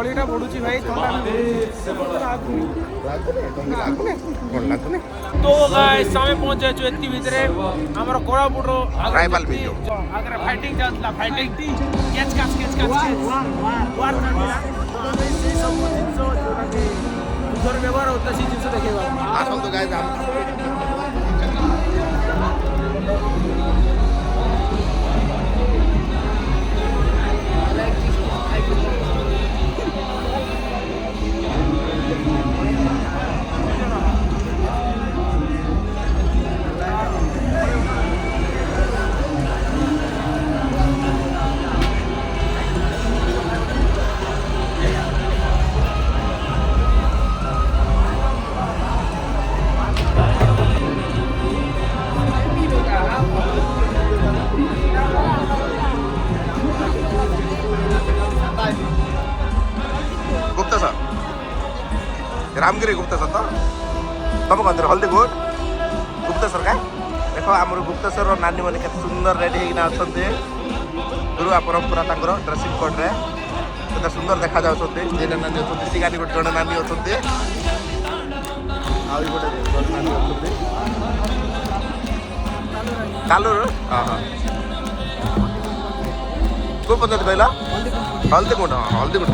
गलीटा बढ़ुची भाई तो गाइस समय पहुंच जाय एति भितरे हमर कोरापुटरो ट्राइबल वीडियो आगरे फाइटिंग चलला फाइटिंग कैच वार करला से सब जिंसो जोर व्यवहार होता सी जिंसो देखेबा आसल तो गाइस हम रामगिरी गुप्तेश्वर तो तुम कहते हल्दीगुड गुप्तेश्वर क्या देख आम गुप्तेश्वर नानी मैंने के सुंदर रेडी होना अच्छा गुरुआ परंपरा ड्रेसिंग कोड रे केते सुंदर देखा जाऊँ जेना नानी अच्छा सिगानी गोटे जड़े नानी अच्छा आउ गोटे जड़े नानी अच्छा कालूर हाँ हाँ कौ पंचायत कहला हल्दीगुड हाँ हल्दीगुड